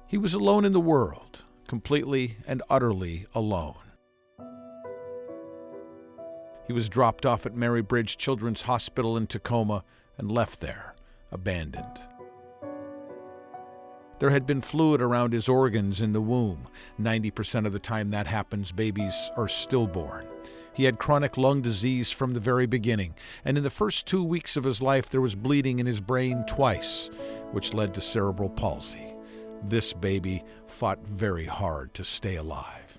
He was alone in the world, completely and utterly alone. He was dropped off at Mary Bridge Children's Hospital in Tacoma and left there, abandoned. There had been fluid around his organs in the womb. 90% of the time that happens, babies are stillborn. He had chronic lung disease from the very beginning, and in the first 2 weeks of his life there was bleeding in his brain twice, which led to cerebral palsy. This baby fought very hard to stay alive.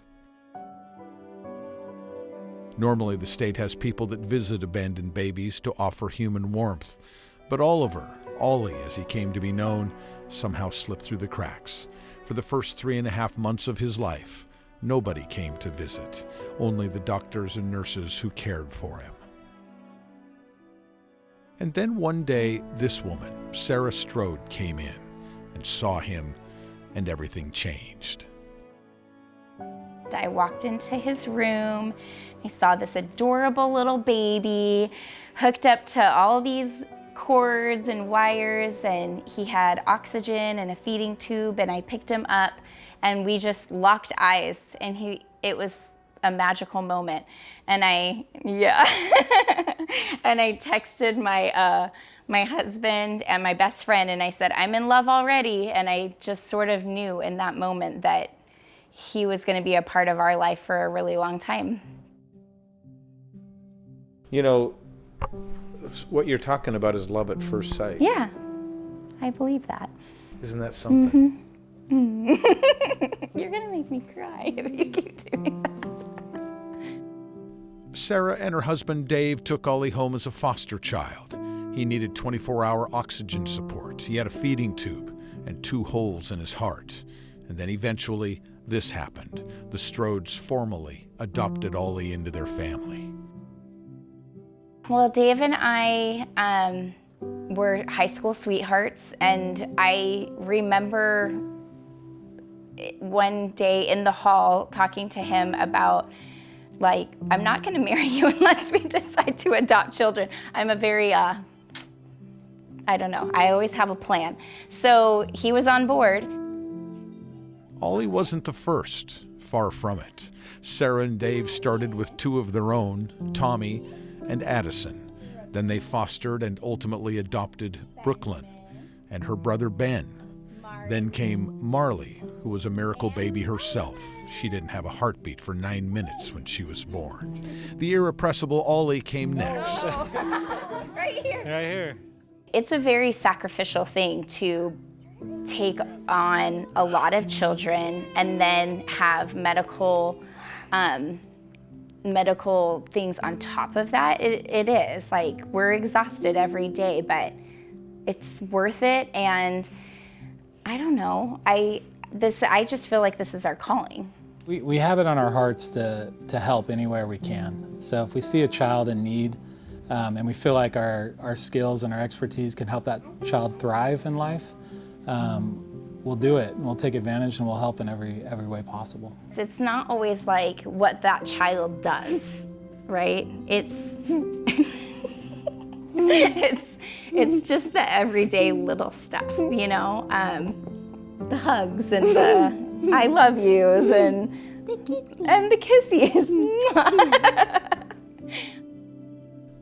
Normally, the state has people that visit abandoned babies to offer human warmth, but Oliver, Ollie as he came to be known, somehow slipped through the cracks. For the first 3.5 months of his life, nobody came to visit, only the doctors and nurses who cared for him. And then one day, this woman, Sarah Strodes, came in and saw him, and everything changed. I walked into his room. I saw this adorable little baby hooked up to all these cords and wires, and he had oxygen and a feeding tube, and I picked him up and we just locked eyes, and it was a magical moment. And and I texted my husband and my best friend, and I said, I'm in love already. And I just sort of knew in that moment that he was going to be a part of our life for a really long time. You know, what you're talking about is love at first sight. Yeah, I believe that. Isn't that something? Mm-hmm. You're going to make me cry if you keep doing that. Sarah and her husband Dave took Ollie home as a foster child. He needed 24-hour oxygen support. He had a feeding tube and 2 holes in his heart. And then eventually, this happened. The Strodes formally adopted Ollie into their family. Well, Dave and I were high school sweethearts, and I remember one day in the hall talking to him about, like, I'm not going to marry you unless we decide to adopt children. I'm a very, I don't know, I always have a plan. So he was on board. Ollie wasn't the first, far from it. Sarah and Dave started with 2 of their own, Tommy and Addison. Then they fostered and ultimately adopted Brooklyn and her brother Ben. Then came Marley, who was a miracle baby herself. She didn't have a heartbeat for 9 minutes when she was born. The irrepressible Ollie came next. Right here. Right here. It's a very sacrificial thing to take on a lot of children and then have medical things on top of that. It is, like, we're exhausted every day, but it's worth it. And I don't know, I just feel like this is our calling. We have it on our hearts to help anywhere we can. So if we see a child in need, and we feel like our skills and our expertise can help that child thrive in life, we'll do it, and we'll take advantage, and we'll help in every way possible. It's not always like what that child does, right? It's it's just the everyday little stuff, you know? The hugs and the I love yous and the kisses.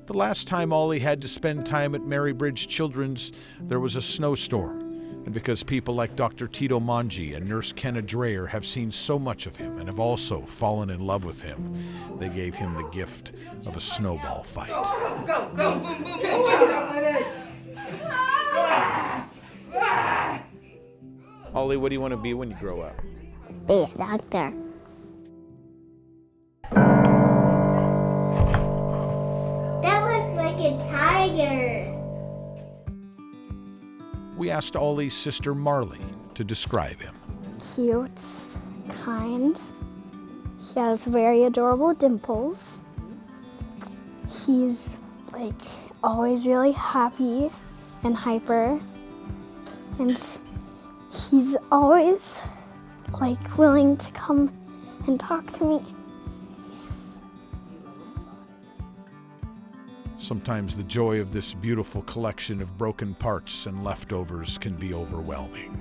The last time Ollie had to spend time at Mary Bridge Children's, there was a snowstorm. And because people like Dr. Tito Manji and Nurse Kenna Dreyer have seen so much of him and have also fallen in love with him, they gave him the gift of a snowball fight. Go, go, boom, boom, boom. Ollie, what do you want to be when you grow up? Be a doctor. That looks like a tiger. We asked Ollie's sister Marley to describe him. Cute, kind. He has very adorable dimples. He's like always really happy and hyper. And he's always like willing to come and talk to me. Sometimes the joy of this beautiful collection of broken parts and leftovers can be overwhelming.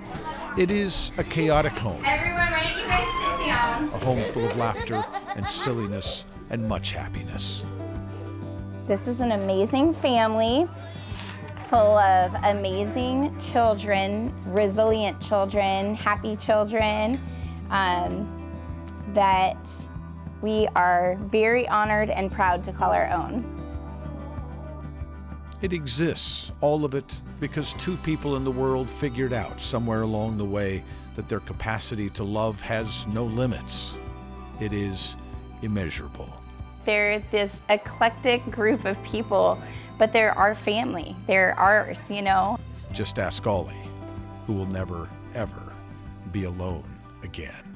It is a chaotic home. Everyone, why don't you guys sit down? A home full of laughter and silliness and much happiness. This is an amazing family full of amazing children, resilient children, happy children, that we are very honored and proud to call our own. It exists, all of it, because two people in the world figured out somewhere along the way that their capacity to love has no limits. It is immeasurable. They're this eclectic group of people, but they're our family. They're ours, you know? Just ask Ollie, who will never, ever be alone again.